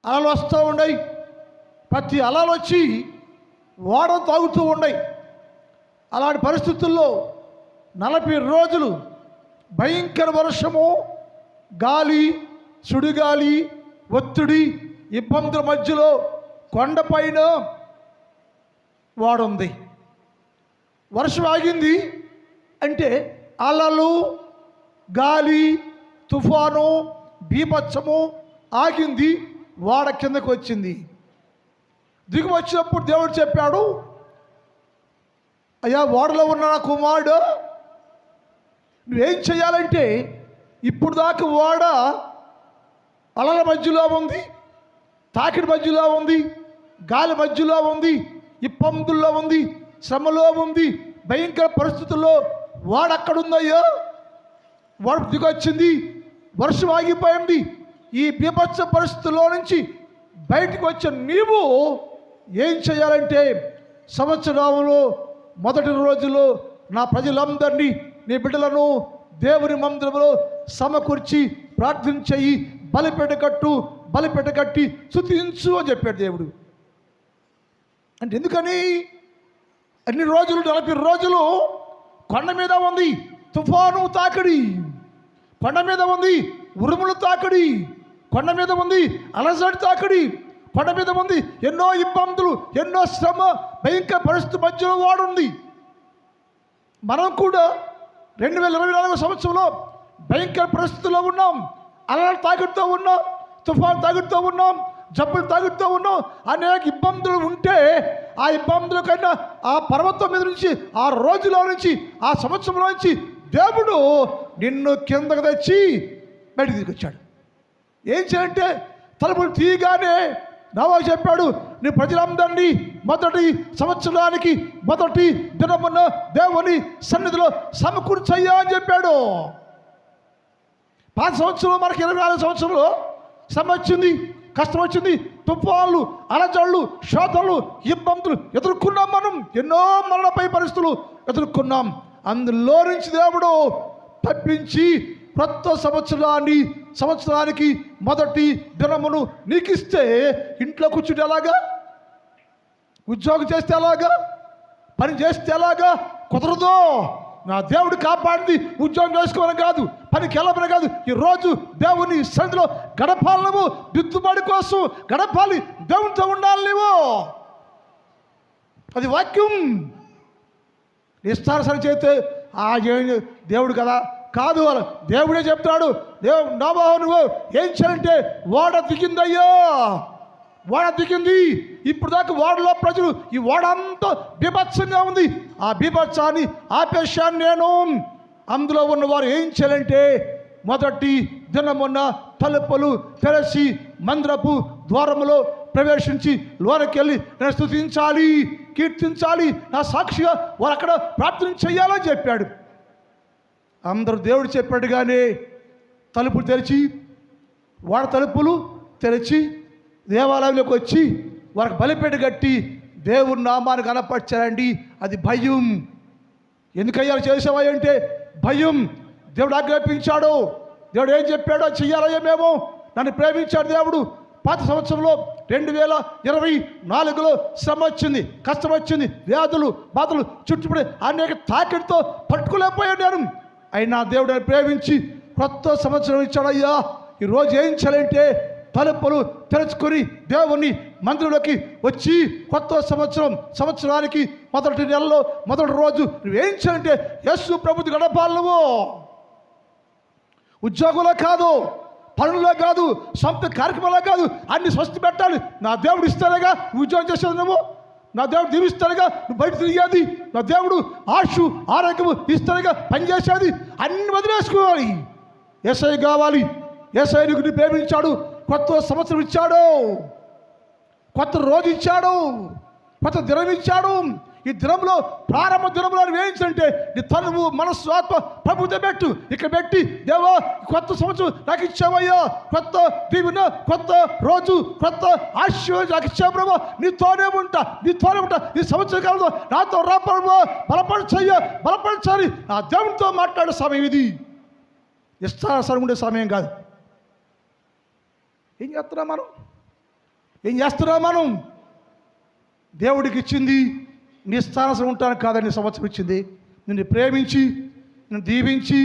అలలు వస్తూ ఉన్నాయి. ప్రతి అలలు వచ్చి ఓడ తాగుతూ ఉన్నాయి. అలాంటి పరిస్థితుల్లో 40 రోజులు భయంకర వర్షము, గాలి, సుడిగాలి, ఒత్తిడి, ఇబ్బందుల మధ్యలో కొండపైన వాడుంది. వర్షం ఆగింది అంటే అలలు, గాలి, తుఫాను, బీభత్సము ఆగింది. వాడ కిందకు వచ్చింది. దిగు వచ్చినప్పుడు దేవుడు చెప్పాడు, అయ్యా ఓడలో ఉన్న నా కుమారుడు, నువ్వేం చేయాలంటే ఇప్పుడు దాకా ఓడ అలల మధ్యలో ఉంది, తాకిడి మధ్యలో ఉంది, గాలి మధ్యలో ఉంది, ఇబ్బందుల్లో ఉంది, శ్రమలో ఉంది, భయంకర పరిస్థితుల్లో వాడక్కడుందయ్యో. వాడు దిగొచ్చింది, వర్షం ఆగిపోయింది. ఈ బీభత్స పరిస్థితుల్లో నుంచి బయటకు వచ్చిన నీవు ఏం చేయాలంటే సంవత్సరంలో మొదటి రోజులో నా ప్రజలందరినీ, నీ బిడ్డలను దేవుని మందిరంలో సమకూర్చి ప్రార్థన చెయ్యి, బలిపెట్ట కట్టి స్తుతించు అని చెప్పాడు దేవుడు. అంటే ఎందుకని? అన్ని రోజులు 40 రోజులు కొండ మీద ఉంది తుఫాను తాకిడి, కొండ మీద ఉంది ఉరుములు తాకిడి, కొండ మీద ఉంది అలజడి తాకిడి, కొండ మీద ఉంది ఎన్నో ఇబ్బందులు, ఎన్నో శ్రమ, భయంకర పరిస్థితి మధ్యలో వాడుంది. మనం కూడా 2024 సంవత్సరంలో భయంకర పరిస్థితుల్లో ఉన్నాం. అలలు తాగుతూ ఉన్నాం, తుఫాను తాగుతూ ఉన్నాం, జబ్బులు తాగుతూ ఉన్నాం. అనేక ఇబ్బందులు ఉంటే ఆ ఇబ్బందుల కన్నా ఆ పర్వతం మీద నుంచి, ఆ రోజులో నుంచి, ఆ సంవత్సరంలో నుంచి దేవుడు నిన్ను కిందకు తెచ్చి బయటికి తీసుకొచ్చాడు. ఏం చేయంటే తలుపులు తీయగానే నోవా చెప్పాడు, నీ ప్రజలందరినీ మొదటి సంవత్సరానికి మొదటి దినమున దేవుని సన్నిధిలో సమకూర్చయ్యా అని చెప్పాడు. పాత సంవత్సరం మనకి 24 సంవత్సరంలో శ్రమ వచ్చింది, కష్టం వచ్చింది, తుఫాన్లు, అలజడులు, శోధనలు, ఇబ్బందులు ఎదుర్కొన్నాం. మనం ఎన్నో మరణపై పరిస్థితులు ఎదుర్కొన్నాం. అందులో నుంచి దేవుడు తప్పించి కొత్త సంవత్సరానికి మొదటి దినమును నీకిస్తే ఇంట్లో కూర్చుంటే ఎలాగా? ఉద్యోగం చేస్తే ఎలాగా? పని చేస్తే ఎలాగా? కుదరదు. నా దేవుడు కాపాడింది ఉద్యోగం చేసుకోవడం కాదు, పనికి వెళ్ళమని కాదు. ఈరోజు దేవుని సన్నిధిలో గడపాలి. నువ్వు దిద్దుబాటు కోసం గడపాలి, దేవునితో ఉండాలి. నువ్వు అది వాక్యం. నిస్తారసరి చేస్తే దేవుడు కదా కాదు, దేవుడే చెప్తాడు. నోవా నువ్వు ఏం చేయాలంటే ఓడ దిగిందయ్యో, ఓడ దిగింది. ఇప్పుడు దాకా ఓడలో ప్రజలు, ఈ ఓడ అంతా బీభత్సంగా ఉంది. ఆ బీభత్సాన్ని ఆపేశాను నేను. అందులో ఉన్నవారు ఏం చేయాలంటే మొదటి దినమున్న తలుపులు తెరచి మందిరపు ద్వారములో ప్రవేశించి లోనికి వెళ్ళి నేను స్తుతించాలి, కీర్తించాలి, నా సాక్షిగా వారు అక్కడ ప్రార్థన చేయాలని చెప్పాడు. అందరూ దేవుడు చెప్పాడుగానే తలుపులు తెరిచి, వాడ తలుపులు తెరిచి దేవాలయంలోకి వచ్చి వారికి బలిపేట కట్టి దేవుని నామాన్ని కనపరచారండి. అది భయం. ఎందుకయ్యా చేసావా అంటే భయం. దేవుడు ఆజ్ఞాపించాడు. దేవుడు ఏం చెప్పాడో చెయ్యాలయ్యా మేము. నన్ను ప్రేమించాడు దేవుడు. పాత సంవత్సరంలో 2024లో శ్రమ వచ్చింది, కష్టం వచ్చింది, వ్యాధులు, బాధలు చుట్టుపడి అనేక తాకిడితో పట్టుకోలేకపోయాను నేను. అయినా దేవుడిని ప్రేమించి కొత్త సంవత్సరం ఇచ్చాడయ్యా. ఈరోజు ఏం చేయాలంటే తలుపులు తెరుచుకొని దేవుని మందిరంలోకి వచ్చి కొత్త సంవత్సరానికి మొదటి నెలలో మొదటి రోజు నువ్వేం చేయాలంటే యేసు ప్రభువుతో గడపాలి. నువ్వు ఉద్యోగంలో కాదు, పనుల్లో కాదు, సొంత కార్యక్రమాల్లో కాదు, అన్ని స్వస్తి పెట్టాలి. నా దేవుడు ఇస్తాడుగా ఉద్యోగం చేసేది, నువ్వు నా దేవుడు దీవిస్తాడుగా నువ్వు బయట తిరిగేది, నా దేవుడు ఆశు ఆరోగ్యము ఇస్తాడుగా పనిచేసేది, అన్ని వదిలేసుకోవాలి. యేసయ్య కావాలి. యేసయ్య నీకు ప్రేమించాడు, కొత్త సంవత్సరం ఇచ్చాడు, కొత్త రోజు ఇచ్చాడు, కొత్త దినం ఇచ్చాడు. ఈ దినంలో ప్రారంభ దినంలో వేయించంటే నీ తనువు, మనస్సు, ఆత్మ ప్రభుత్వం పెట్టు. ఇక్కడ పెట్టి దేవా కొత్త సంవత్సరం నాకు ఇచ్చావయ్యా, కొత్త దీవెన, కొత్త రోజు, కొత్త ఆశీర్వాదం నాకు ఇచ్చావు ప్రభు. నీతోనే ఉంటా ఈ సంవత్సర కాలంలో నాతో రా ప్రభు, బలపరచాలి. నా దేవునితో మాట్లాడే సమయం ఇది. ఇష్టానుసారం ఉండే సమయం కాదు. ఏం చేస్తున్నాం మనం? ఏం చేస్తున్నాం మనం? దేవుడికి ఇచ్చింది నీ స్థానం ఉంటాను కాదని సంవత్సరం ఇచ్చింది. నిన్ను ప్రేమించి, నిన్ను దీవించి,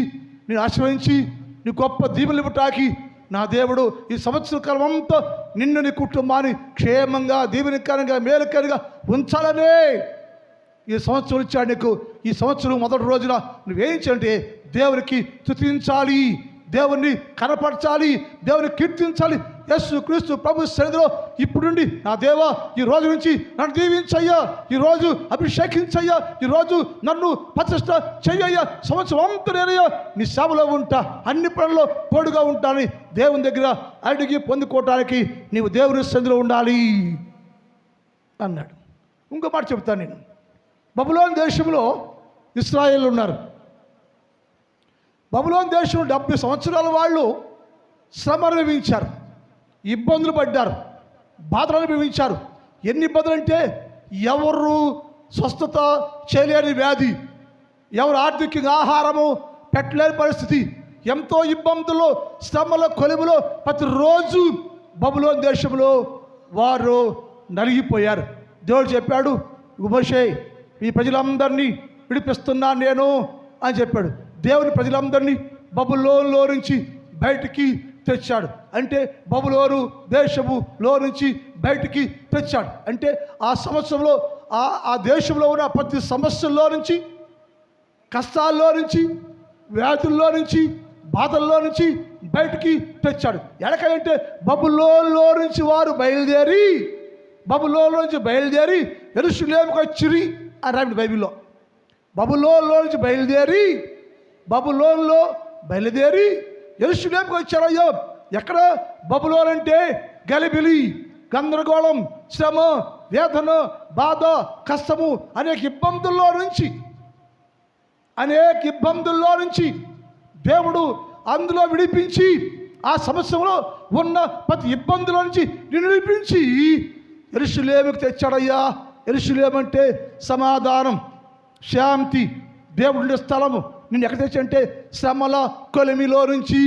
నిన్ను ఆశీర్వదించి, నీ గొప్ప దీవెనలు ఇవ్వటానికి నా దేవుడు ఈ సంవత్సర కాలం అంతా నిన్ను, నీ కుటుంబాన్ని క్షేమంగా, దీవెనకరంగా, మేలుకరంగా ఉంచాలనే ఈ సంవత్సరం ఇచ్చాడు నీకు. ఈ సంవత్సరం మొదటి రోజున నువ్వేం చేయాలంటే దేవునికి స్తుతించాలి, దేవుణ్ణి కనపరచాలి, దేవుని కీర్తించాలి. యేసు క్రీస్తు ప్రభు సన్నిధిలో ఇప్పుడు నుండి నా దేవా ఈ రోజు నుంచి నన్ను దీవించయ్యా, ఈరోజు అభిషేకించయ్యా, ఈరోజు నన్ను ప్రతిష్ట చెయ్యయ్యా, సంవత్సరం అంతా నేనయ్యా నీ సేవలో ఉంటా, అన్ని పనుల్లో తోడుగా ఉంటానని దేవుని దగ్గర అడిగి పొందుకోవటానికి నీవు దేవుని సన్నిధిలో ఉండాలి అన్నాడు. ఇంకో మాట చెప్తాను నేను. బబులోను దేశంలో ఇశ్రాయేలు ఉన్నారు. బబులోను దేశంలో 70 సంవత్సరాల వాళ్ళు శ్రమ అనుభవించారు, ఇబ్బందులు పడ్డారు, బాధలు అనుభవించారు. ఎన్ని ఇబ్బందులు అంటే ఎవరు స్వస్థత చేయలేని వ్యాధి, ఎవరు ఆర్థికంగా ఆహారము పెట్టలేని పరిస్థితి, ఎంతో ఇబ్బందుల్లో, శ్రమలో, కొలువులో ప్రతిరోజు బబులోను దేశంలో వారు నలిగిపోయారు. దేవుడు చెప్పాడు, మోషే ఈ ప్రజలందరినీ విడిపిస్తున్నాను నేను అని చెప్పాడు. దేవుని ప్రజలందరినీ బబులోనులో నుంచి బయటికి తెచ్చాడు. అంటే బబులోను దేశములో నుంచి బయటికి తెచ్చాడు. అంటే ఆ సంవత్సరంలో ఆ దేశంలో ఉన్న ప్రతి సమస్యల్లో నుంచి, కష్టాల్లో నుంచి, వ్యాధుల్లో నుంచి, బాధల్లో నుంచి బయటికి తెచ్చాడు. ఎడకంటే బబులోనులో నుంచి వారు బబులోనులో నుంచి బయలుదేరి యెరూషలేముకు వచ్చిరి అని రాయండి బైబిల్లో. బబులోనులో నుంచి బబులోనులో బయలుదేరి యెరూషలేముకు వచ్చారయ్యో. ఎక్కడ బబులోను అంటే గలిబిలి, గందరగోళం, శ్రమ, వేదన, బాధ, కష్టము, అనేక ఇబ్బందుల్లో నుంచి దేవుడు అందులో విడిపించి, ఆ సంవత్సరంలో ఉన్న ప్రతి ఇబ్బందుల నుంచి నిన్ను విడిపించి యెరూషలేముకు తెచ్చాడయ్యా. యెరూషలేము అంటే సమాధానం, శాంతి, దేవుడి స్థలము. నిన్ను ఎక్కడ తెచ్చంటే శ్రమల కొలిమిలో నుంచి,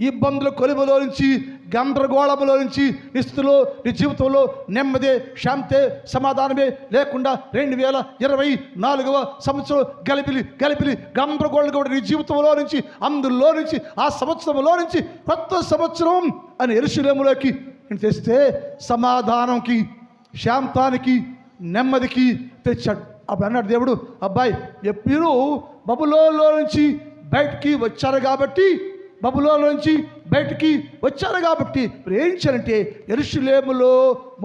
ఇబ్బందుల కొలిమిలో నుంచి, గందరగోళములో నుంచి, నీ స్థితిలో, నీ జీవితంలో నెమ్మదే, శాంతే, సమాధానమే లేకుండా 2024వ సంవత్సరం గలిపిలి గందరగోళం కూడా నీ జీవితంలో నుంచి, అందులో నుంచి, ఆ సంవత్సరంలో నుంచి కొత్త సంవత్సరం అని యెరూషలేములోకి నేను తెస్తే సమాధానంకి, శాంతానికి, నెమ్మదికి తెచ్చాడు. అప్పుడు అన్నాడు దేవుడు, అబ్బాయి మీరు బబులోనులో నుంచి బయటికి వచ్చారు కాబట్టి మీరు ఏం చేయాలంటే యెరూషలేములో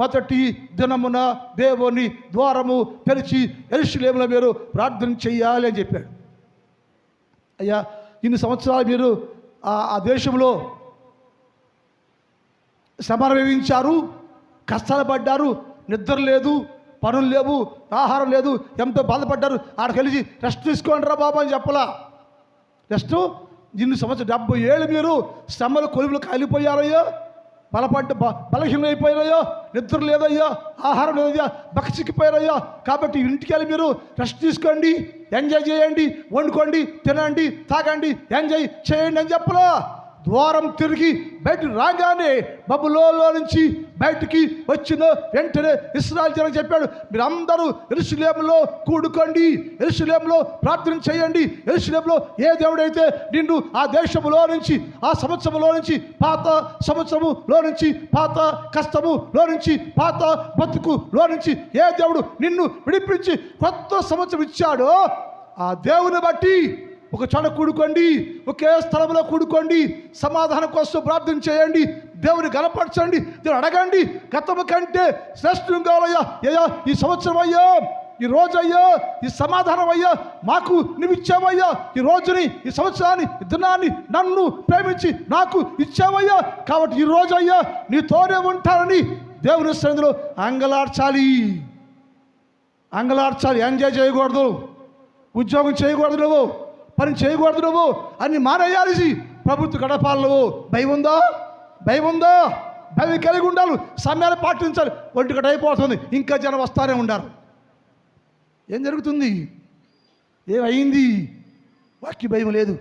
మొదటి దినమున దేవుని ద్వారము తెరిచి యెరూషలేములో మీరు ప్రార్థన చెయ్యాలి అని చెప్పాడు. అయ్యా ఇన్ని సంవత్సరాలు మీరు ఆ దేశంలో శ్రమ అనుభవించారు, కష్టాలు పడ్డారు, నిద్ర లేదు, పనులు లేవు, ఆహారం లేదు, ఎంతో బాధపడ్డారు. ఆడకి వెళ్ళి రెస్ట్ తీసుకోండి రా బాబా అని చెప్పలా. రెస్ట్ ఇన్ని సంవత్సరం 70 ఏళ్ళు మీరు శ్రమలు కొలువులు కాలిపోయారయ్యో, బలహీనమైపోయారయ్యో, నిద్ర లేదయ్యా, ఆహారం లేదయ్యా, బక్కచిక్కిపోయారయ్యా. కాబట్టి ఇంటికి వెళ్ళి మీరు రెస్ట్ తీసుకోండి, ఎంజాయ్ చేయండి, వండుకోండి, తినండి, తాగండి, ఎంజాయ్ చేయండి అని చెప్పలా. ద్వారం తిరిగి బయట రాగానే బబులోనులో నుంచి బయటికి వచ్చిన వెంటనే ఇశ్రాయేలు జనం చెప్పాడు, మీరు అందరూ యెరూషలేములో కూడుకోండి, యెరూషలేములో ప్రార్థన చేయండి. యెరూషలేములో ఏ దేవుడైతే నిన్ను ఆ దేశములో నుంచి, ఆ సంవత్సరంలో నుంచి, పాత సంవత్సరములో నుంచి, పాత కష్టములో నుంచి, పాత బతుకులో నుంచి ఏ దేవుడు నిన్ను విడిపించి కొత్త సంవత్సరం ఇచ్చాడో ఆ దేవుని బట్టి ఒక చోట కూడుకోండి, ఒకే స్థలంలో కూడుకోండి, సమాధానం కోసం ప్రార్థన చేయండి, దేవుని గణపరచండి, దేవుని అడగండి. గతము కంటే శ్రేష్టం కావాలయ్యా, అయ్యా ఈ సంవత్సరం అయ్యా, ఈ రోజు అయ్యా, ఈ సమాధానం అయ్యా మాకు నువ్వు ఇచ్చావయ్యా, ఈ రోజుని, ఈ సంవత్సరాన్ని, ఈ దినాన్ని నన్ను ప్రేమించి నాకు ఇచ్చావయ్యా, కాబట్టి ఈ రోజు అయ్యా నీతోనే ఉంటానని దేవుని సన్నిధిలో అంగలార్చాలి. ఎంజాయ్ చేయకూడదు, ఉద్యోగం చేయకూడదు, నువ్వు పని చేయకూడదు, నువ్వు అన్ని మానేయాలి. ప్రభుత్వ గడపాలి. నువ్వు భయం ఉందా? భయం కలిగి ఉండాలి. సమయాన్ని పాటించాలి. 1 గంట అయిపోతుంది, ఇంకా జనం వస్తానే ఉండారు. ఏం జరుగుతుంది? ఏమైంది? వాక్య భయం లేదు,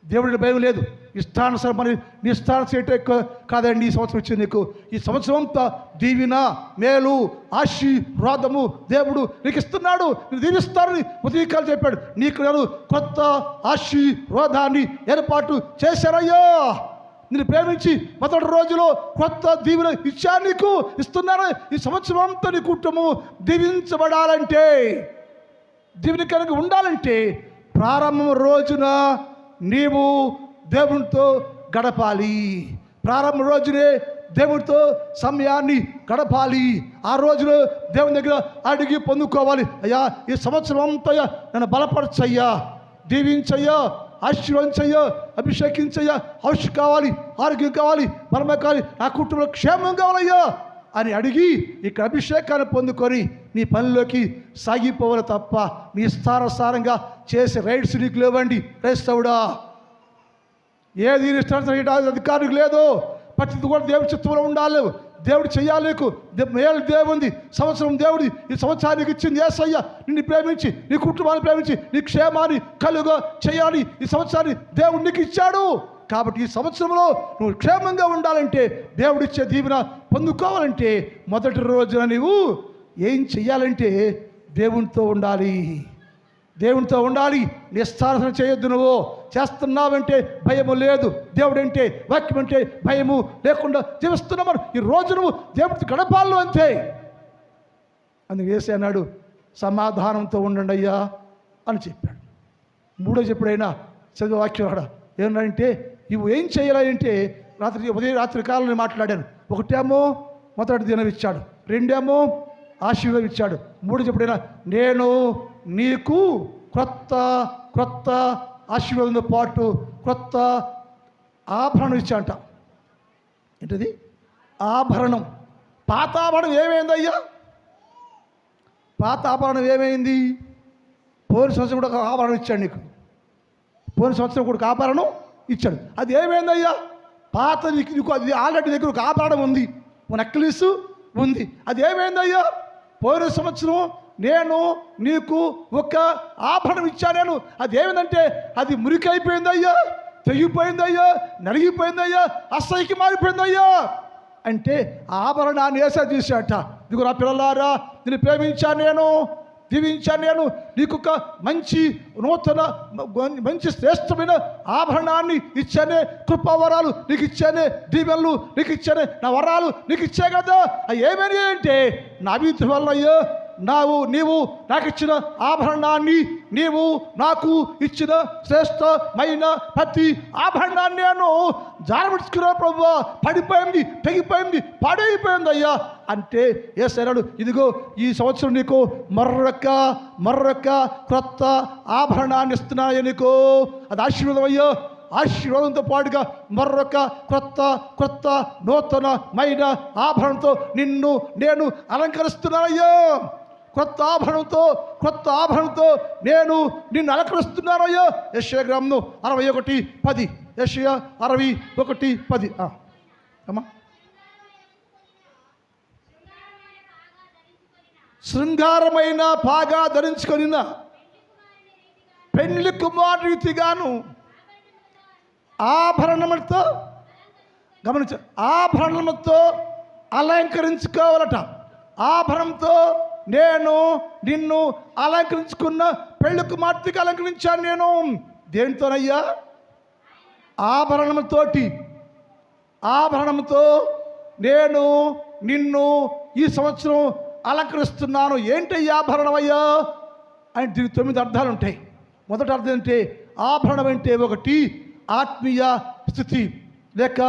దేవుడి భయం లేదు, ఇష్టానుసారం మరి నీ ఇష్టానుసారం చేయటం ఎక్కువ కాదండి. ఈ సంవత్సరం వచ్చింది నీకు. ఈ సంవత్సరం అంతా దీవెన, మేలు, ఆశీర్వాదము దేవుడు నీకు ఇస్తున్నాడు. నేను దీవిస్తానని ఉదయకాలు చెప్పాడు. నీకు నేను కొత్త ఆశీర్వాదాన్ని ఏర్పాటు చేశానయ్యా. నేను ప్రేమించి మొదటి రోజులో కొత్త దీవెన ఇచ్చాను, నీకు ఇస్తున్నాను. ఈ సంవత్సరం అంతా నీ కుటుంబం దీవించబడాలంటే, దీవెనకరంగా ఉండాలంటే ప్రారంభం రోజున నీవు దేవునితో గడపాలి. ప్రారంభ రోజునే దేవుడితో సమయాన్ని గడపాలి. ఆ రోజులో దేవుని దగ్గర అడిగి పొందుకోవాలి. అయ్యా, ఈ సంవత్సరం అంతా నన్ను బలపరచయ్యా, దీవించయ్యా, ఆశీర్వదించయ్యా, అభిషేకించయ్యా, ఔషధం కావాలి, ఆరోగ్యం కావాలి, బలమే కావాలి, నా కుటుంబంలో క్షేమం కావాలయ్యా అని అడిగి ఇక్కడ అభిషేకాన్ని పొందుకొని నీ పనిలోకి సాగిపోవాలి తప్ప నీ ఇష్టానుసారంగా చేసే రైడ్స్ నీకు లేవండి. క్రైస్తవుడా, ఏది ఇష్టానుసారం అధికారులకు లేదు. ప్రతిది కూడా దేవుడి చిత్తంలో ఉండాలి. దేవుడు చెయ్యాలి. నీకు మేలు దేవుంది, సంవత్సరం దేవుడి. ఈ సంవత్సరానికి ఇచ్చింది యేసయ్య. నిన్ను ప్రేమించి, నీ కుటుంబాన్ని ప్రేమించి, నీ క్షేమాన్ని కలుగా చేయాలి. ఈ సంవత్సరాన్ని దేవుడు నీకు ఇచ్చాడు. కాబట్టి ఈ సంవత్సరంలో నువ్వు క్షేమంగా ఉండాలంటే, దేవుడిచ్చే దీవెన పొందుకోవాలంటే మొదటి రోజున నువ్వు ఏం చెయ్యాలంటే దేవునితో ఉండాలి. దేవునితో ఉండాలి. నిస్సారణ చేయొద్దు. నువ్వు చేస్తున్నావంటే భయము లేదు. దేవుడంటే, వాక్యం అంటే భయము లేకుండా జీవిస్తున్నామని ఈ రోజు నువ్వు దేవుడితో గడపాలను అంతే. అందుకు యేసు అన్నాడు, సమాధానంతో ఉండండి అయ్యా అని చెప్పాడు. మూడో చెప్పుడైనా చదివే వాక్యం అక్కడ ఏమన్నాడంటే, నువ్వు ఏం చేయాలంటే రాత్రి కాలంలో మాట్లాడాను. ఒకటేమో మొదటి దినం ఇచ్చాడు, రెండేమో ఆశీర్వాదం ఇచ్చాడు, మూడు చెప్పుడైనా నేను నీకు క్రొత్త ఆశీర్వాదంతో పాటు క్రొత్త ఆభరణం ఇచ్చాంట. ఏంటది? ఆభరణం. పాత ఆభరణం ఏమైందయ్యా? పాత ఆభరణం ఏమైంది? పోయిన సంవత్సరం కూడా ఒక ఆభరణం ఇచ్చాడు నీకు. పోయిన సంవత్సరం కూడా ఒక ఆభరణం ఇచ్చాడు. అది ఏమైందయ్యా? పాత నీకు అది ఆల్రెడీ దగ్గర ఒక ఆభరణం ఉంది, ఒక నెక్లెస్ ఉంది. అది ఏమైందయ్యా? పోయిన సంవత్సరం నేను నీకు ఒక ఆభరణం ఇచ్చాను. అది ఏమిటంటే అది మురికి అయిపోయిందయ్యా, తెగిపోయిందయ్యా, నలిగిపోయిందయ్యా, అసహ్యకి మారిపోయిందయ్యా. అంటే ఆభరణాన్ని వేసా తీసాట. ఇదిగో నా పిల్లలారా, నేను ప్రేమించాను, నేను దీవించాను, నేను నీకు ఒక మంచి నూతన మంచి శ్రేష్టమైన ఆభరణాన్ని ఇచ్చానే. కృపావరాలు నీకు ఇచ్చానే, దీవెనలు నీకు ఇచ్చానే, నా వరాలు నీకు ఇచ్చా కదా. అవి ఏమని అంటే నా అభివృద్ధి వల్ల అయ్యో నీవు నాకు ఇచ్చిన ఆభరణాన్ని, నీవు నాకు ఇచ్చిన శ్రేష్టమైన ప్రతి ఆభరణాన్ని నేను జారబెట్టుకున్నా ప్రభు. పడిపోయింది, తెగిపోయింది, పాడైపోయింది అయ్యా అంటే యేసయ్యన్నాడు, ఇదిగో ఈ సంవత్సరం నీకు మరొక క్రొత్త ఆభరణాన్ని ఇస్తున్నాయా నీకు. అది ఆశీర్వాదం అయ్యో. ఆశీర్వాదంతో పాటుగా మరొక క్రొత్త నూతనమైన ఆభరణంతో నిన్ను నేను అలంకరిస్తున్నానయ్యా. క్రొత్త ఆభరణంతో నేను నిన్ను అలంకరిస్తున్నానయ్యా. యెషయా గ్రంథం 61:10. యెషయా 61:10. అమ్మా, శృంగారమైన పాగా ధరించుకొని పెళ్లి కుమారుని రీతిగాను ఆభరణములతో, గమనించ, ఆభరణములతో అలంకరించుకోవాలట. ఆభరణంతో నేను నిన్ను అలంకరించుకున్న పెళ్లి కుమార్తెకి అలంకరించాను నేను. దేనితోనయ్యా? ఆభరణంతో నేను నిన్ను ఈ సంవత్సరం అలంకరిస్తున్నాను. ఏంటి ఆభరణం అయ్యా అని దీనికి 9 అర్థాలు ఉంటాయి. మొదటి అర్థం ఏంటంటే, ఆభరణం అంటే ఒకటి ఆత్మీయ స్థితి లేక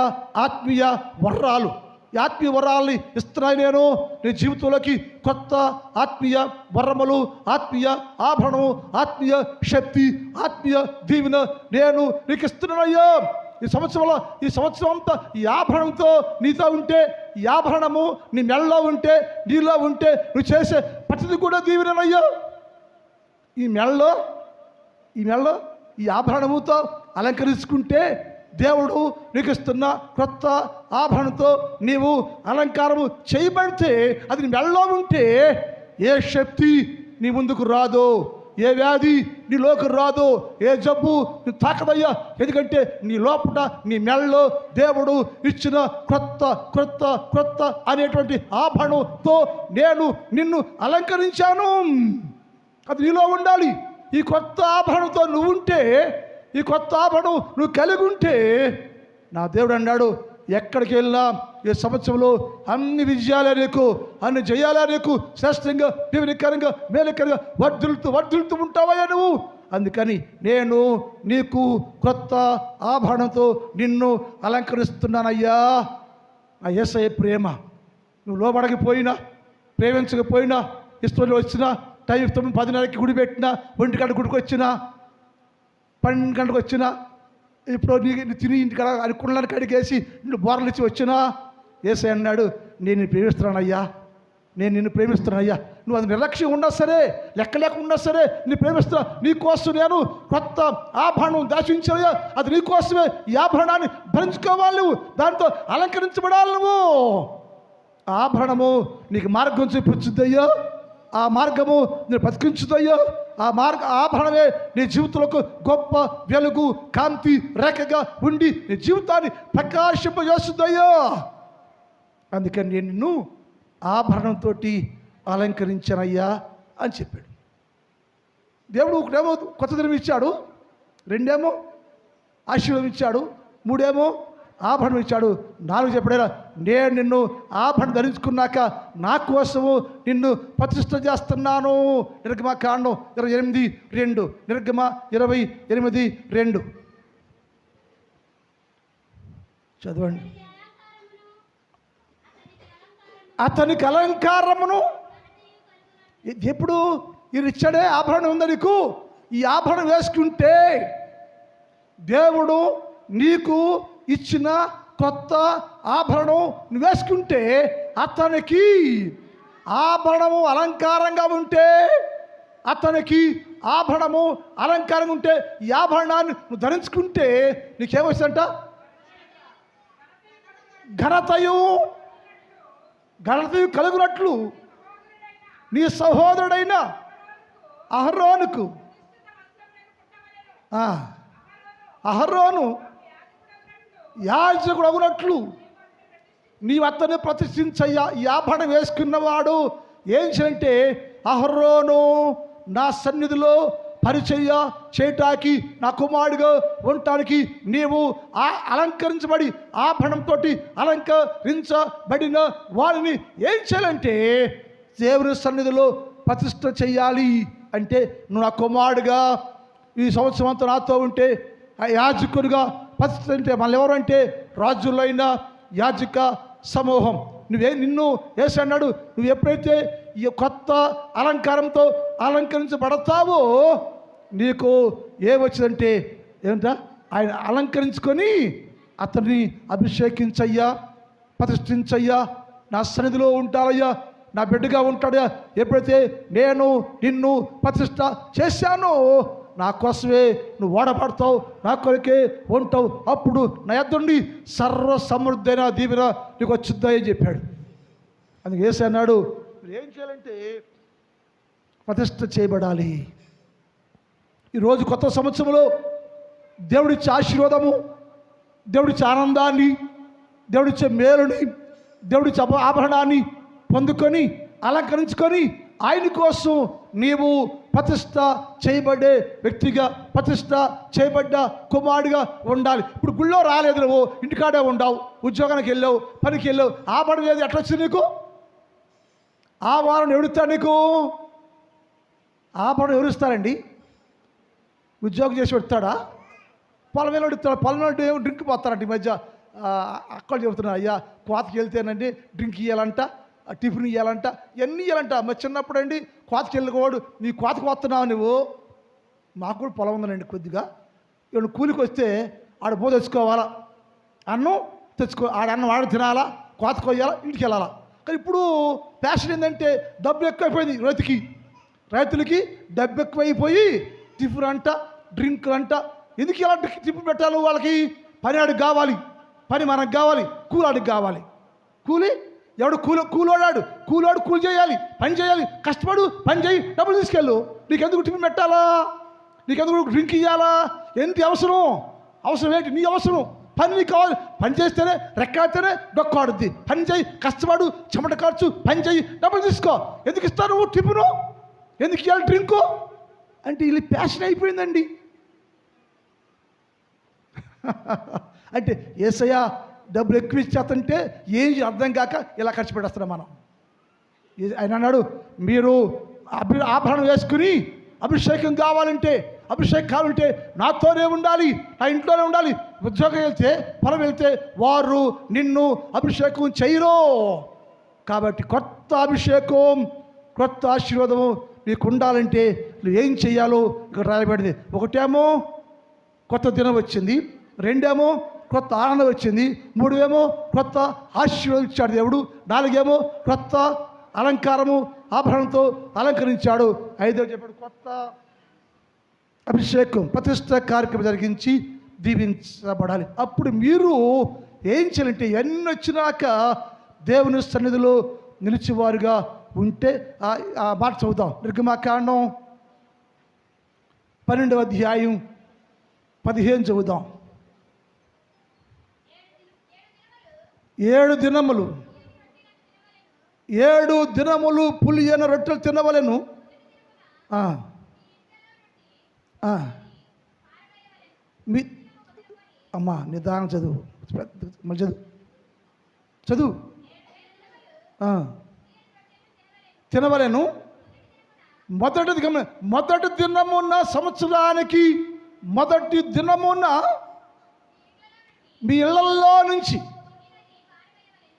ఆత్మీయ వరాలు. ఈ ఆత్మీయ వరాల్ని ఇస్తున్నాయి నేను నీ జీవితంలోకి. కొత్త ఆత్మీయ వరములు, ఆత్మీయ ఆభరణము, ఆత్మీయ శక్తి, ఆత్మీయ దీవెన నేను నీకు ఇస్తున్నానయ్యా. ఈ సంవత్సరం అంతా ఈ ఆభరణంతో నీతో ఉంటే, ఈ ఆభరణము నీ మెడలో ఉంటే, నీలో ఉంటే, నువ్వు చేసే ప్రతిది కూడా దీవెనయ్యా. ఈ మెడలో ఈ ఆభరణముతో అలంకరించుకుంటే దేవుడు నీకు ఇస్తున్న క్రొత్త ఆభరణంతో నీవు అలంకారము చేయబడితే, అది నీ మెడలో ఉంటే ఏ శక్తి నీ ముందుకు రాదో, ఏ వ్యాధి నీలోకి రాదు, ఏ జబ్బు నీ తాకదయ్యా. ఎందుకంటే నీ లోపల నీ మెళ్ళలో దేవుడు ఇచ్చిన క్రొత్త క్రొత్త క్రొత్త అనేటువంటి ఆభరణంతో నేను నిన్ను అలంకరించాను. అది నీలో ఉండాలి. ఈ కొత్త ఆభరణంతో నువ్వు ఉంటే, ఈ కొత్త ఆభరణం నువ్వు కలిగి ఉంటే, నా దేవుడు అన్నాడు, ఎక్కడికి వెళ్ళినా ఈ సంవత్సరంలో అన్ని విజయాలే నీకు, అన్ని జయాలే నీకు, శ్రేష్టంగా దీవెనకరంగా మేలుకరంగా వర్ధిల్లుతూ ఉంటావయ్యా నువ్వు. అందుకని నేను నీకు క్రొత్త ఆభరణంతో నిన్ను అలంకరిస్తున్నానయ్యా. ఆ యేసయ్య ప్రేమ నువ్వు లోబడకపోయినా, ప్రేమించకపోయినా, ఇష్టంలో వచ్చినా, టైం 9-10 గుడి పెట్టినా, 1 గంట గుడికి వచ్చినా, 12 గంటలకు వచ్చినా, ఇప్పుడు నీ తిని ఇంటికాడ అనుకున్నాను కడిగేసి నువ్వు బోర్లు ఇచ్చి వచ్చినా, యేసయ్య అన్నాడు, నేను నిన్ను ప్రేమిస్తున్నానయ్యా, నేను నిన్ను ప్రేమిస్తున్నానయ్యా. నువ్వు అది నిర్లక్ష్యం ఉన్నా సరే, లెక్క లేకుండా సరే నేను ప్రేమిస్తున్నా. నీకోసం నేను కొత్త ఆభరణం దాచించానయ్యా. అది నీకోసమే. ఈ ఆభరణాన్ని భరించుకోవాలి నువ్వు, దాంతో అలంకరించబడాలి నువ్వు. ఆభరణము నీకు మార్గం చూపించుద్దయ్యా, ఆ మార్గము నేను బతికించుదయ్యా. ఆభరణమే నీ జీవితంలో గొప్ప వెలుగు, కాంతి రేఖగా ఉండి నీ జీవితాన్ని ప్రకాశింపజేస్తుందయ్యా. అందుకని నేను నిన్ను ఆభరణంతో అలంకరించానయ్యా అని చెప్పాడు దేవుడు. ఒకటేమో కొత్త దినం ఇచ్చాడు, 2 ఆశీర్వాదం ఇచ్చాడు, 3 ఆభరణం ఇచ్చాడు, 4 చెప్పాడు, నేను నిన్ను ఆభరణం ధరించుకున్నాక నా కోసము నిన్ను ప్రతిష్ఠ చేస్తున్నాను. నిర్గమకాండం 28:2, నిర్గమ 28:2 చదవండి. అతనికి అలంకారమును ఎప్పుడు ఈయన ఇచ్చాడే ఆభరణం ఉందా నీకు? ఈ ఆభరణం వేసుకుంటే దేవుడు నీకు ఇచ్చిన కొత్త ఆభరణం నువ్వు వేసుకుంటే, అతనికి ఆభరణము అలంకారంగా ఉంటే, అతనికి ఆభరణము అలంకారంగా ఉంటే, ఈ ఆభరణాన్ని నువ్వు ధరించుకుంటే నీకేమొస్తుందంట? ఘనతయు కలుగునట్లు నీ సహోదరుడైన అహరోను యాజకుడు అగునట్లు నీవు అతన్ని ప్రతిష్ఠించయ్యా. ఈ ఆభరణం వేసుకున్నవాడు ఏం చేయంటే, అహరోను నా సన్నిధిలో పరిచర్య చేయటానికి, నా కుమారుడిగా ఉండటానికి నీవు అలంకరించబడి ఆభరణంతో అలంకరించబడిన వారిని ఏం చేయాలంటే, దేవుని సన్నిధిలో ప్రతిష్ఠ చెయ్యాలి. అంటే నువ్వు నా కుమారుడిగా ఈ సంవత్సరం అంతా నాతో ఉంటే, ఆ యాజకుడిగా ప్రతిష్ఠ అంటే మళ్ళీ ఎవరంటే రాజులైన యాజక సమూహం. నిన్ను యేసు అన్నాడు, నువ్వు ఎప్పుడైతే ఈ కొత్త అలంకారంతో అలంకరించబడతావో నీకు ఏమొచ్చిందంటే ఏంటా, ఆయన అలంకరించుకొని అతన్ని అభిషేకించయ్యా, ప్రతిష్ఠించయ్యా, నా సన్నిధిలో ఉంటాడయ్యా, నా బిడ్డగా ఉంటాడయ్యా. ఎప్పుడైతే నేను నిన్ను ప్రతిష్ఠ చేశానో నా కోసమే నువ్వు ఓడపడతావు, నా కొరకే ఉంటావు. అప్పుడు నా యొద్ద సర్వ సమృద్ధైన దీవెన నీకు వచ్చిందని చెప్పాడు. అందుకే యేసు అన్నాడు, మీరు ఏం చేయాలంటే ప్రతిష్ఠ చేయబడాలి. ఈరోజు కొత్త సంవత్సరంలో దేవుడిచ్చే ఆశీర్వాదము, దేవుడిచ్చే ఆనందాన్ని, దేవుడిచ్చే మేలుని, దేవుడిచ్చే ఆభరణాన్ని పొందుకొని అలంకరించుకొని ఆయన కోసం నీవు ప్రతిష్ఠ చేయబడే వ్యక్తిగా, ప్రతిష్ఠ చేయబడ్డ కుమారుడిగా ఉండాలి. ఇప్పుడు గుళ్ళో రాలేదు, నువ్వు ఇంటికాడే ఉండవు, ఉద్యోగానికి వెళ్ళావు, పనికి వెళ్ళావు, ఆభరణం ఏది ఎట్లా వచ్చింది నీకు? ఆభరణం ఎవరిస్తాడు నీకు? ఆభరణం ఎవరిస్తారండి? ఉద్యోగం చేసి పెడతాడా? పొలం మీద పెడతాడు. పొలం ఏమో డ్రింక్ పోతారంట. ఈ మధ్య అక్కడ చెబుతున్నారు, అయ్యా కోతకి వెళ్తేనండి డ్రింక్ ఇవ్వాలంట, టిఫిన్ ఇవ్వాలంట, ఇవన్నీ ఇవ్వాలంట. మరి చిన్నప్పుడు అండి కోతకి వెళ్ళకోడు, నీ కోతకు వస్తున్నావు నువ్వు. మాకు కూడా పొలం ఉందనండి కొద్దిగా. ఇప్పుడు కూలికి వస్తే ఆడ బో తెచ్చుకోవాలా, అన్నం తెచ్చుకో, ఆడ అన్నం ఆడ తినాలా, కోతకు పోయాలా, ఇంటికి వెళ్ళాలా. కానీ ఇప్పుడు ఫ్యాషన్ ఏంటంటే డబ్బు ఎక్కువైపోయింది రైతులకి డబ్బు ఎక్కువైపోయి టిఫిన్ అంట, డ్రింక్ అంట. ఎందుకు ఇలాంటి టిఫిన్ పెట్టాలి? వాళ్ళకి పని ఆడికి కావాలి, పని మనకు కావాలి, కూలి ఆడికి కావాలి. కూలి ఎవడు కూలోడు కూలి చేయాలి, పని చేయాలి, కష్టపడు, పని చేయి, డబ్బులు తీసుకెళ్ళు. నీకెందుకు టిఫిన్ పెట్టాలా, నీకెందుకు డ్రింక్ ఇవ్వాలా, ఎంత అవసరం ఏంటి? నీ అవసరం పని నీకు కావాలి. పని చేస్తేనే రెక్కాడితేనే డొక్కాడుద్ది. పని చేయి, కష్టపడు, చెమట ఖర్చు, పని చేయి, డబ్బులు తీసుకో. ఎందుకు ఇస్తాను నువ్వు టిఫిను, ఎందుకు ఇవ్వాలి డ్రింకు అంటే వీళ్ళు ప్యాషన్ అయిపోయిందండి. అంటే యేసయ్య డబ్బులు ఎక్కువ ఇచ్చేస్తుంటే ఏం అర్థం కాక ఇలా ఖర్చు పెట్టేస్తున్నాం మనం. ఆయన అన్నాడు, మీరు ఆభరణం వేసుకుని అభిషేకం కావాలంటే నాతోనే ఉండాలి, నా ఇంట్లోనే ఉండాలి. ఉద్యోగం వెళ్తే, పొలం వెళ్తే వారు నిన్ను అభిషేకం చేయరు. కాబట్టి కొత్త అభిషేకం, కొత్త ఆశీర్వాదము నీకు ఉండాలంటే నువ్వు ఏం చెయ్యాలో ఇక్కడ రాయబడింది. ఒకటేమో కొత్త దినం వచ్చింది, రెండేమో కొత్త ఆనందం వచ్చింది, మూడేమో కొత్త ఆశీర్వాదం ఇచ్చాడు దేవుడు, నాలుగేమో కొత్త అలంకారము ఆభరణంతో అలంకరించాడు, ఐదో చెప్పాడు కొత్త అభిషేకం ప్రతిష్ట కార్యక్రమం జరిగించి దీవించబడాలి. అప్పుడు మీరు ఏం చేయాలంటే ఇవన్నీ వచ్చినాక దేవుని సన్నిధిలో నిలిచేవారుగా ఉంటే ఆ మాట చదువుదాం. నిర్గమాకాండం 12వ అధ్యాయం 15 చదువుదాం. 7 దినములు పులియన రొట్టెలు తినవలెను. మీ అమ్మా నిదానం చదువు, మళ్ళీ చదువు. తినవలెను. మొదటి దినమున సంవత్సరానికి మొదటి దినమున మీ ఇళ్లలో నుంచి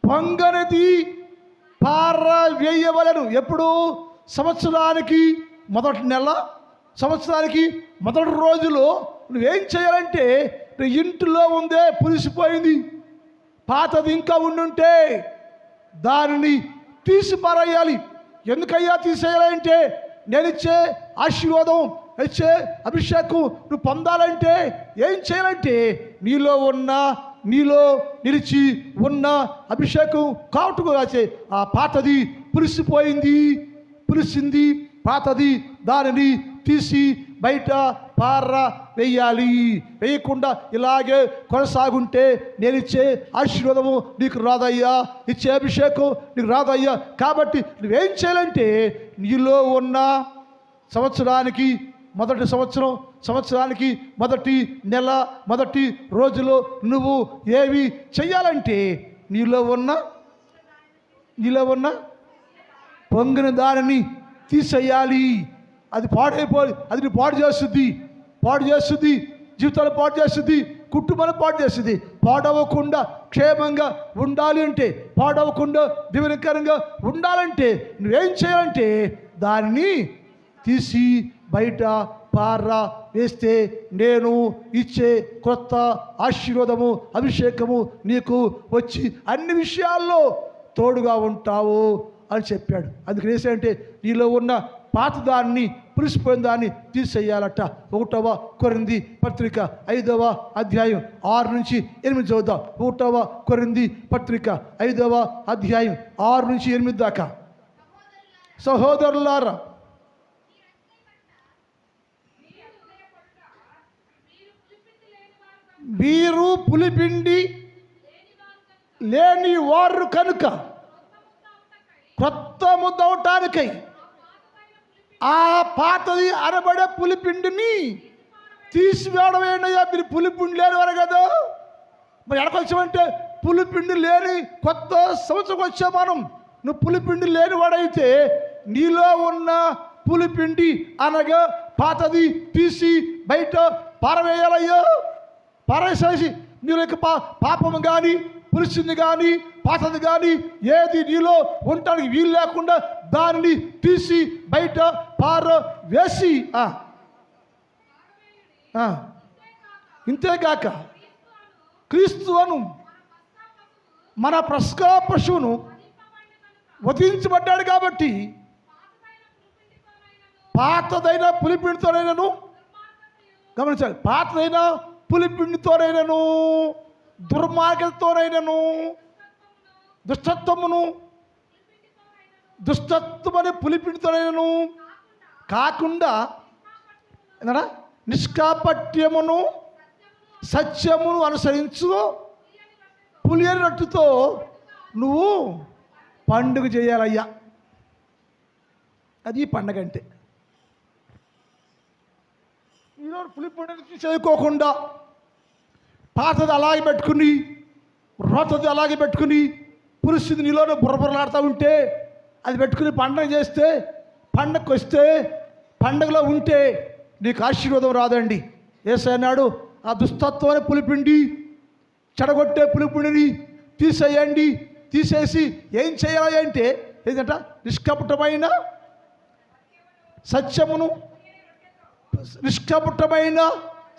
పొంగనిది పారవేయవలెను. ఎప్పుడు? సంవత్సరానికి మొదటి నెల, సంవత్సరానికి మొదటి రోజులో నువ్వేం చేయాలంటే, నీ ఇంటిలో ఉందే పులిసిపోయింది, పాతది ఇంకా ఉండుంటే దానిని తీసి పారేయాలి. ఎందుకయ్యా తీసేయాలంటే, నేను ఇచ్చే ఆశీర్వాదం, ఇచ్చే అభిషేకం నువ్వు పొందాలంటే ఏం చేయాలంటే, నీలో నిలిచి ఉన్న అభిషేకం కాటుకు రాసే ఆ పాతది పులిసింది పాతది, దానిని తీసి బయట వేయాలి. వేయకుండా ఇలాగే కొనసాగుంటే నేను ఇచ్చే ఆశీర్వాదము నీకు రాదయ్యా, ఇచ్చే అభిషేకం నీకు రాదయ్యా. కాబట్టి నువ్వేం చేయాలంటే, నీలో ఉన్న సంవత్సరానికి మొదటి సంవత్సరానికి మొదటి నెల మొదటి రోజులో నువ్వు ఏవి చెయ్యాలంటే, నీలో ఉన్న పొంగిన దానిని తీసేయాలి. అది అది పాడు చేస్తుంది, జీవితాలు పాడు చేస్తుంది, కుటుంబాన్ని పాడు చేస్తుంది. పాడవకుండా క్షేమంగా ఉండాలి అంటే, పాడవకుండా దీవెనకరంగా ఉండాలంటే నువ్వేం చేయాలంటే, దానిని తీసి బయట వేస్తే నేను ఇచ్చే కొత్త ఆశీర్వాదము అభిషేకము నీకు వచ్చి అన్ని విషయాల్లో తోడుగా ఉంటావు అని చెప్పాడు. అందుకని ఏంటంటే, నీలో ఉన్న పాత దాన్ని, పులిసిపోయిన దాన్ని తీసేయాలట. 1వ కొరింథీ పత్రిక 5వ అధ్యాయం 6 నుంచి 8 చదువుదాం. 1వ కొరింథీ పత్రిక 5వ అధ్యాయం 6 నుంచి 8 దాకా. సహోదరులారా, మీరు పులిపిండి లేని వారు కనుక కొత్త ముద్ద అవటానికై ఆ పాతది అనబడే పులిపిండిని తీసివేయడం ఏంటయ్యా? మీరు పులిపిండి లేని వారు కదా, మరి ఎడకొచ్చామంటే పులిపిండి లేని కొత్త సంవత్సరం వచ్చా మనం. నువ్వు పులిపిండి లేని వాడైతే నీలో ఉన్న పులిపిండి అనగా పాతది తీసి బయట పారవేయాలయ్యా. పారేసేసి నీలో పాపము కానీ, పులిసింది కానీ, పాతది కానీ ఏది నీలో ఉండటానికి వీలు లేకుండా దానిని తీసి బయట పారవేసి, ఇంతేగాక క్రీస్తు అను మన పస్కా పశువును వధించబడ్డాడు కాబట్టి పాతదైన పులిపిండితోనైనను, గమనించాలి, పాతదైన పులిపిండితోనైనను, దుర్మార్గతోనైనను, దుష్టత్వమును దుష్టత్వమనే పులిపిండితోనైనను కాకుండా ఏంటన్నా నిష్కాపట్యమును సత్యమును అనుసరించు పులియని రొట్టెతో నువ్వు పండుగ చేయాలయ్యా. అది పండగ అంటే. ఈరోజు పులి పండుగ చదువుకోకుండా పాతది అలాగే పెట్టుకుని రోతది అలాగే పెట్టుకుని పురుషుది నీలోనే బుర్రబుర్రలాడుతూ ఉంటే అది పెట్టుకుని పండగ చేస్తే, పండగకు వస్తే, పండగలో ఉంటే నీకు ఆశీర్వాదం రాదండి. యేసయ్య అన్నాడు, ఆ దుస్తత్వాన్ని పులిపిండి చెడగొట్టే పులిపిండిని తీసేయండి. తీసేసి ఏం చేయాలి అంటే ఏంటంట నిష్కపటమైన సత్యమును, నిష్కపటమైన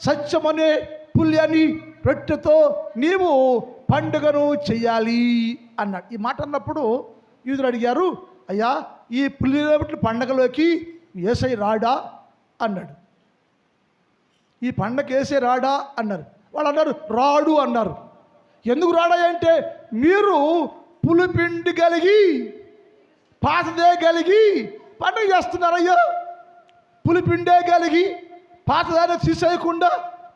సత్యమనే పుల్యని రొట్టెతో నీవు పండుగను చెయ్యాలి అన్నాడు. ఈ మాట అన్నప్పుడు యూదులు అడిగారు, అయ్యా ఈ పుల్లి రొట్టెల పండగలోకి యేసయ్య రాడా అన్నాడు. ఈ పండగ యేసయ్య రాడా అన్నారు. వాళ్ళు అన్నారు రాడు అన్నారు. ఎందుకు రాడా అంటే మీరు పులిపిండి కలిగి పాతదే కలిగి పండుగ చేస్తున్నారయ్యా. పులిపిండే కలిగి పాతదాన్ని తీసేయకుండా,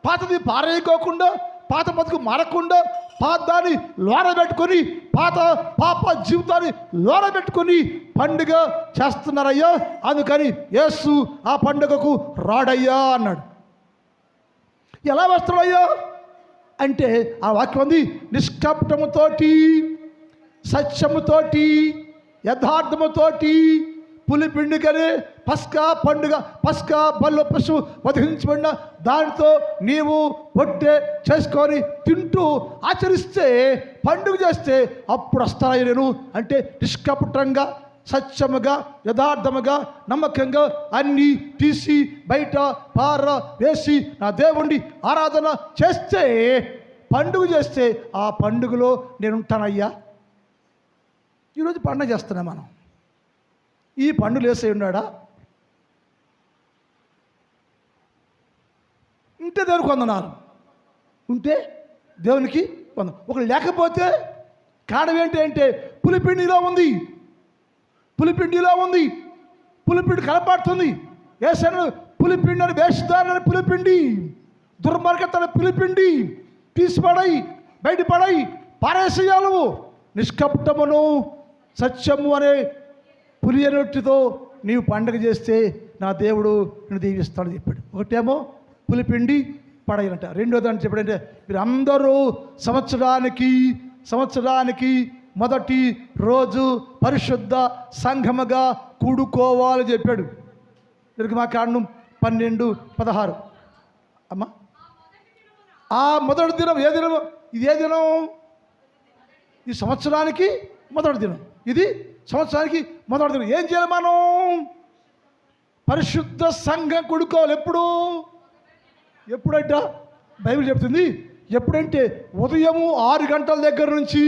పాతది పారేయకోకుండా, పాత బతుకు మారకుండా, పాత దాన్ని లోన పెట్టుకొని, పాత పాప జీవితాన్ని లోన పెట్టుకొని పండుగ చేస్తున్నారయ్యా. అందుకని యేసు ఆ పండుగకు రాడయ్యా అన్నాడు. ఎలా వస్తాడయ్యా అంటే ఆ వాక్యం ఉంది, నిష్కపటముతోటి, సత్యముతోటి, యథార్థముతోటి పులిపిండికనే పస్కా పండుగ, పస్కా బల్లో పశువు వధించబడిన దానితో నీవు పొట్టే చేసుకొని తింటూ ఆచరిస్తే, పండుగ చేస్తే అప్పుడు వస్తాయి నేను అంటే నిష్కపటంగా, సత్యముగా, యథార్థముగా, నమ్మకంగా అన్నీ తీసి బయట పార వేసి నా దేవుణ్ణి ఆరాధన చేస్తే, పండుగ చేస్తే ఆ పండుగలో నేను ఉంటానయ్యా. ఈరోజు పండుగ చేస్తున్నాం మనం. ఈ పండుగలు వేసే ఉన్నాడా? ఉంటే దేవునికి వందనాలు, ఉంటే దేవునికి వందనం. ఒకరు లేకపోతే కారణం ఏంటి అంటే పులిపిండిలో ఉంది, పులిపిండిలో ఉంది, పులిపిండి కనపడుతుంది. వేసాను పులిపిండి అని, వేషధారని పులిపిండి, దుర్మార్గతని పులిపిండి తీసిపడాయి, బయటపడాయి, పారేసేయాలు. నిష్కపటమును సత్యము అనే పులియ రొట్టెతో నీవు పండుగ చేస్తే నా దేవుడు నేను దీవిస్తాడని చెప్పాడు. ఒకటేమో పులిపిండి పడేయాలంట. రెండోది అంటే చెప్పాడంటే మీరు అందరూ సంవత్సరానికి మొదటి రోజు పరిశుద్ధ సంఘముగా కూడుకోవాలని చెప్పాడు. నిర్గమకాండం 12:16. అమ్మా, ఆ మొదటి దినం ఏ దినం? ఇది ఏ దినం? ఈ సంవత్సరానికి మొదటి దినం. ఇది సంవత్సరానికి మొదటి దినం. ఏం చేయాలి మనం? పరిశుద్ధ సంఘం కూడుకోవాలి. ఎప్పుడంట బైబిల్ చెప్తుంది. ఎప్పుడంటే ఉదయము 6 గంటల దగ్గర నుంచి,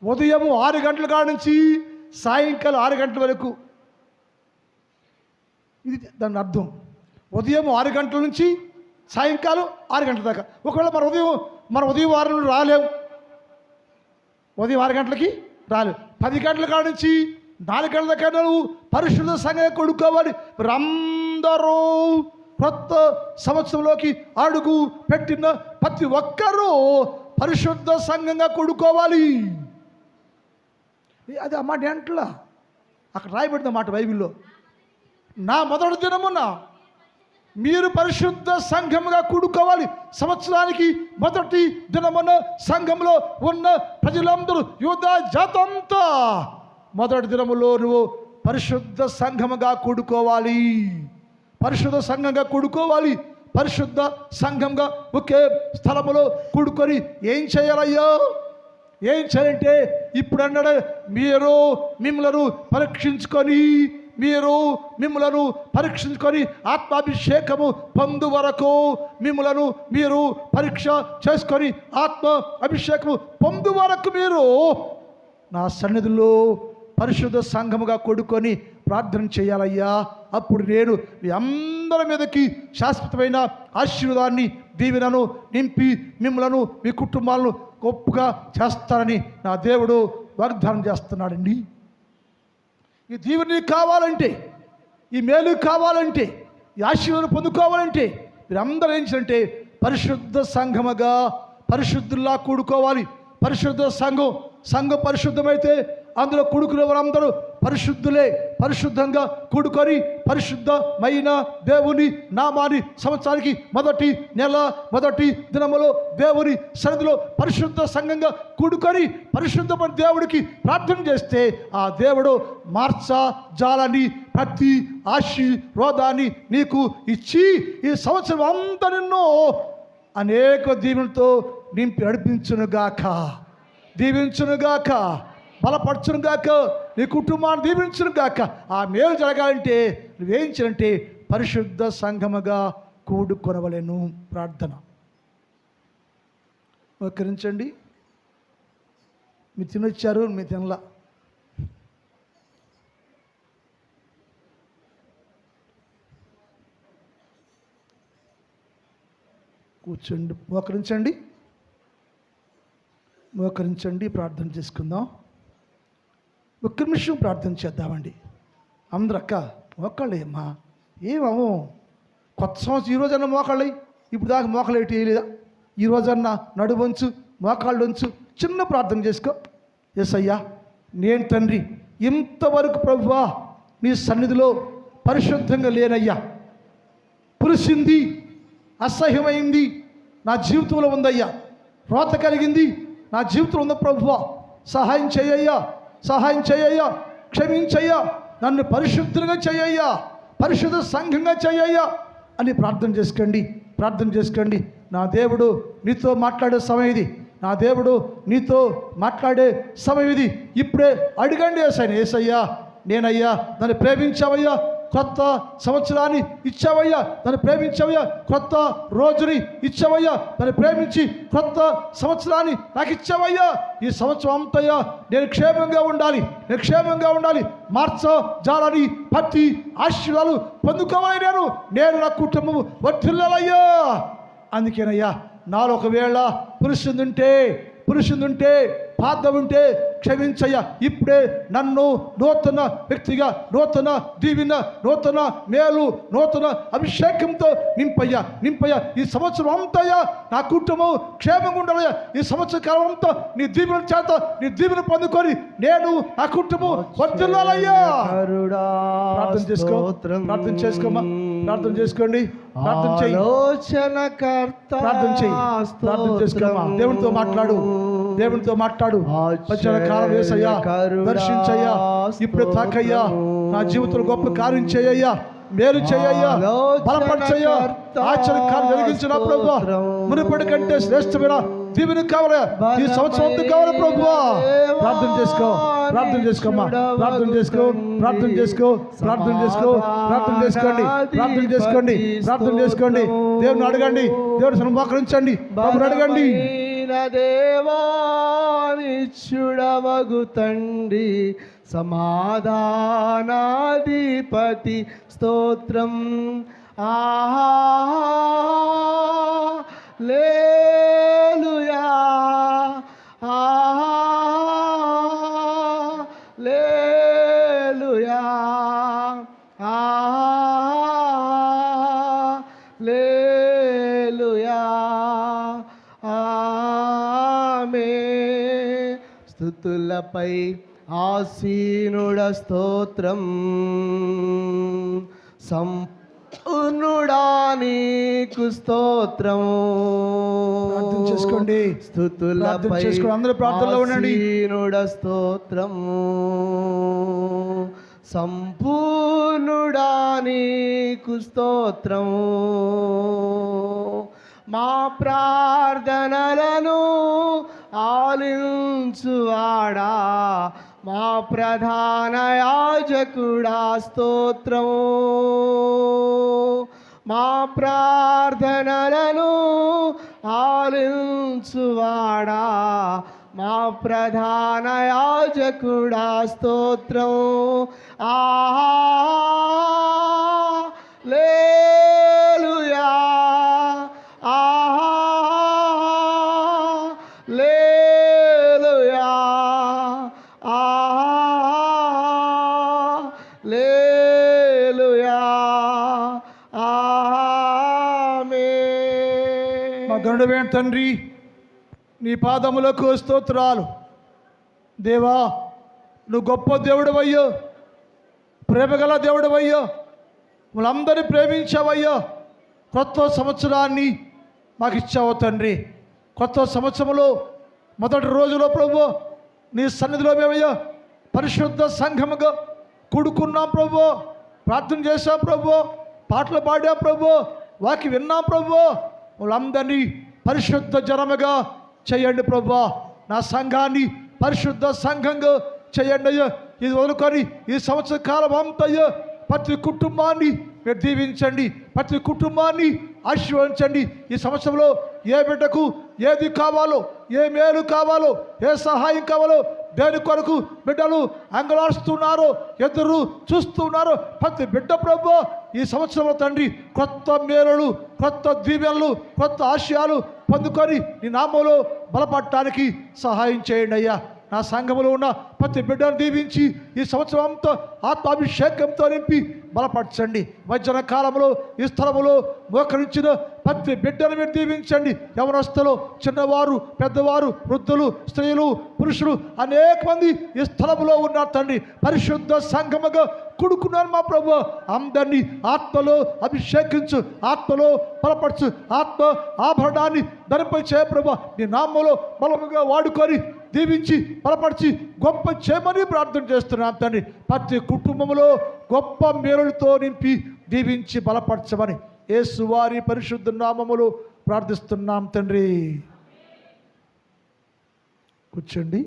ఉదయము 6 గంటల కాడ నుంచి సాయంకాలం 6 గంటల వరకు. ఇది దాని అర్థం. ఉదయం 6 గంటల నుంచి సాయంకాలం 6 గంటల దాకా. ఒకవేళ మన ఉదయం 6 రాలేము, ఉదయం 6 గంటలకి రాలేవు. 10 గంటల కాడ నుంచి 4 గంటల దాకా నువ్వు పరిశుద్ధ సంఘం కొడుకోవాలి. అందరూ కొత్త సంవత్సరంలోకి అడుగు పెట్టిన ప్రతి ఒక్కరూ పరిశుద్ధ సంఘంగా కొడుకోవాలి. అది ఆ మాట ఏంట్లా అక్కడ రాయబడిన మాట బైబిల్లో. నా మొదటి దినమున మీరు పరిశుద్ధ సంఘముగా కూడుకోవాలి. సంవత్సరానికి మొదటి దినమున సంఘంలో ఉన్న ప్రజలందరూ, యూదా జాతంతా మొదటి దినములో నువ్వు పరిశుద్ధ సంఘముగా కూడుకోవాలి. పరిశుద్ధ సంఘంగా కూడుకోవాలి. పరిశుద్ధ సంఘంగా ఒకే స్థలములో కూడుకొని ఏం చేయాలయ్యో? ఏం చేయాలంటే ఇప్పుడు అన్నాడు, మీరు మిమ్మలను పరీక్షించుకొని ఆత్మాభిషేకము పొందు వరకు మీరు పరీక్ష చేసుకొని ఆత్మ అభిషేకము పొందు వరకు మీరు నా సన్నిధిలో పరిశుద్ధ సంఘముగా కూడుకొని ప్రార్థన చేయాలయ్యా. అప్పుడు నేను మీ అందరి మీదకి శాశ్వతమైన ఆశీర్వాదాన్ని, దీవెనను నింపి మిమ్మలను, మీ కుటుంబాలను గొప్పగా చేస్తానని నా దేవుడు వాగ్దానం చేస్తున్నాడండి. ఈ దీవెన నీకు కావాలంటే, ఈ మేలు కావాలంటే, ఈ ఆశీర్వాదం పొందుకోవాలంటే మీరందరూ ఏం చేయాలంటే పరిశుద్ధ సంఘముగా పరిశుద్ధుల్లా కూడుకోవాలి. పరిశుద్ధ సంఘం పరిశుద్ధమైతే అందులో కూడుకునే వారందరూ పరిశుద్ధులే. పరిశుద్ధంగా కూడుకొని పరిశుద్ధమైన దేవుని నామాన్ని సంవత్సరానికి మొదటి నెల మొదటి దినములో దేవుని సన్నిధిలో పరిశుద్ధ సంఘంగా కూడుకొని పరిశుద్ధమైన దేవుడికి ప్రార్థన చేస్తే ఆ దేవుడు మార్చజాలని ప్రతి ఆశీర్వాదాన్ని నీకు ఇచ్చి ఈ సంవత్సరం అంతా నిన్ను అనేక దీవెనలతో నింపి దీవించునుగాక, బలపరచునుగాక, నీ కుటుంబాన్ని దీవించునుగాక. ఆ మేలు జరగాలంటే నువ్వేం చేయాలంటే పరిశుద్ధ సంఘముగా కూడుకొనవలెను. ప్రార్థన మోకరించండి. మీరు తినొచ్చారు, మీరు తినలా. కూర్చోండి, మోకరించండి, ప్రార్థన చేసుకుందాం. ఒక్క నిమిషం ప్రార్థన చేద్దామండి. అందరూ అక్క మోకాళ్ళు అమ్మా ఏమవు కొత్త సంవత్సరం ఈరోజన్నా మోకాళ్ళు, ఇప్పుడు దాకా మోకాళ్ళు ఏటి వేయలేదా? ఈరోజన్నా నడువంచు, మోకాళ్ళు వంచు, చిన్న ప్రార్థన చేసుకో. యేసయ్యా, నేను తండ్రి ఇంతవరకు ప్రభువా నీ సన్నిధిలో పరిశుద్ధంగా లేనయ్యా. పులిసింది, అసహ్యమైంది నా జీవితంలో ఉందయ్యా. రోత కలిగింది నా జీవితంలో ఉంది ప్రభువా. సహాయం చేయయ్యా, క్షమించయ్యా, నన్ను పరిశుద్ధంగా చేయయ్యా, పరిశుద్ధ సంఘంగా చేయయ్యా అని ప్రార్థన చేసుకోండి. నా దేవుడు నీతో మాట్లాడే సమయం ఇది. నా దేవుడు నీతో మాట్లాడే సమయం ఇది. ఇప్పుడే అడగండి యేసయ్యా, నేనయ్యా నన్ను ప్రేమించావయ్యా, కొత్త సంవత్సరాన్ని ఇచ్చావయ్యా, నన్ను ప్రేమించావయ్యా, కొత్త రోజుని ఇచ్చావయ్యా, నన్ను ప్రేమించి కొత్త సంవత్సరాన్ని నాకు ఇచ్చావయ్యా. ఈ సంవత్సరం అంతయ్యా నేను క్షేమంగా ఉండాలి, మార్చజాలని ప్రతి ఆశీర్వాదాలు పొందుకోవాలి. నేను నా కుటుంబం వర్ధిల్లాలయ్యా. అందుకేనయ్యా నాలో ఒకవేళ పురుషుందుంటే పాదం ఉంటే క్షమించయ్యా. ఇప్పుడే నన్ను నూతన వ్యక్తిగా, నూతన దీవెన, నూతన మేలు, నూతన అభిషేకంతో నింపయ్యా. ఈ సంవత్సరం అంతయ్యా నా కుటుంబం క్షేమంగా ఉండాలయ్యా. ఈ సంవత్సర కాలం అంతా నీ దీవెన చేత నీ దీవెన పొందుకొని నేను నా కుటుంబం వర్ధిల్లాలయ్యా. ప్రార్థన చేసుకోమ్మా, ప్రార్థన చేసుకోండి, ప్రార్థన చేసుకోమ్మా. దేవునితో మాట్లాడు. వచ్చిన కాలం యేసయ్యా, దర్శించయ్యా, ఇప్పుడు తాకయ్యా, నా జీవితంలో గొప్ప కార్యం చేయయ్యా, మేలు చేయయ్యా, బలపరచయ్యా, ఆశ్చర్యకార్యం జరిగించిన ప్రభువా. మునుపటి కంటే శ్రేష్టమైన దీవెన కావాలా, ఈ సంవత్సరం అంతా కావాలి ప్రభువా. ప్రార్థన చేసుకోమ్మా, ప్రార్థన చేసుకోండి. దేవుని అడగండి, దేవుని సన్మోకరించండి, ప్రభుని అడగండి. దేవానిచ్చుడవగు తండ్రి, సమాధానాధిపతి స్తోత్రం. హల్లెలూయా, హల్లెలూయా, హల్లెలూయా. స్తుతులపై ఆసీనుడ స్తోత్రం. సంపూర్ణుడా నీకు స్తోత్రం. ప్రార్థన చేసుకోండి, స్తుతులపై అందరూ ప్రార్థనలో ఉండండి. ఆసీనుడ స్తోత్రం. సంపూర్ణుడా నీకు స్తోత్రం. మా ప్రార్థనలను ఆలించువాడా, మా ప్రధాన యాజకుడా స్తోత్రం. మా ప్రార్థనలను ఆలించువాడా, మా ప్రధాన యాజకుడా స్తోత్రం. హల్లెలూయా, హల్లెలూయా, లేలుయా మా గరుడమైన తండ్రి, నీ పాదములకు స్తోత్రాలు. దేవా, నువ్వు గొప్ప దేవుడవయ్యో, ప్రేమగల దేవుడవయ్యో, మనందరినీ ప్రేమించావయ్యో. కొత్త సంవత్సరాన్ని మాకు ఇచ్చావు తండ్రి. కొత్త సంవత్సరంలో మొదటి రోజులో ప్రభు నీ సన్నిధిలో మేమయ్యో పరిశుద్ధ సంఘముగా కూడుకున్నాం ప్రభు, ప్రార్థన చేశాం ప్రభు, పాటలు పాడాం ప్రభు, వాకి విన్నాం ప్రభు. వాళ్ళందరినీ పరిశుద్ధ జనముగా చేయండి ప్రభు. నా సంఘాన్ని పరిశుద్ధ సంఘంగా చేయండి అయ్యో. ఇది వదులుకొని ఈ సంవత్సర కాలం అంతయ్యో ప్రతి కుటుంబాన్ని మీరు దీవించండి, ప్రతి కుటుంబాన్ని ఆశీర్వదించండి. ఈ సంవత్సరంలో ఏ బిడ్డకు ఏది కావాలో, ఏ మేలు కావాలో, ఏ సహాయం కావాలో, దేని కొరకు బిడ్డలు అంగలాడుస్తున్నారో, ఎదురు చూస్తున్నారో ప్రతి బిడ్డ ప్రభు ఈ సంవత్సరంలో తండ్రి కొత్త మేలులు, కొత్త దీవెనలు, కొత్త ఆశయాలు పొందుకొని నీ నామంలో బలపడటానికి సహాయం చేయండి అయ్యా. నా సంఘములో ఉన్న ప్రతి బిడ్డను దీవించి ఈ సంవత్సరం అంతా ఆత్మాభిషేకంతో నింపి బలపరచండి. మధ్యాహ్న కాలంలో ఈ స్థలములో మోకరించిన ప్రతి బిడ్డను మీరు దీవించండి. యవనస్తులు, చిన్నవారు, పెద్దవారు, వృద్ధులు, స్త్రీలు, పురుషులు అనేక మంది ఈ స్థలములో ఉన్నారు తండ్రి. పరిశుద్ధ సంఘముగా కూడుకున్నారు మా ప్రభు. అందరినీ ఆత్మలో అభిషేకించు, ఆత్మలో బలపరచు, ఆత్మ ఆభరణాన్ని ధరింపై చేయ ప్రభు. నీ నామంలో బలముగా వాడుకొని దీవించి బలపరిచి గొప్ప చేయమని ప్రార్థన చేస్తున్నాం తండ్రి. ప్రతి కుటుంబంలో గొప్ప మేలులతో నింపి దీవించి బలపరచమని యేసు వారి పరిశుద్ధ నామములో ప్రార్థిస్తున్నాం తండ్రి. కూర్చోండి.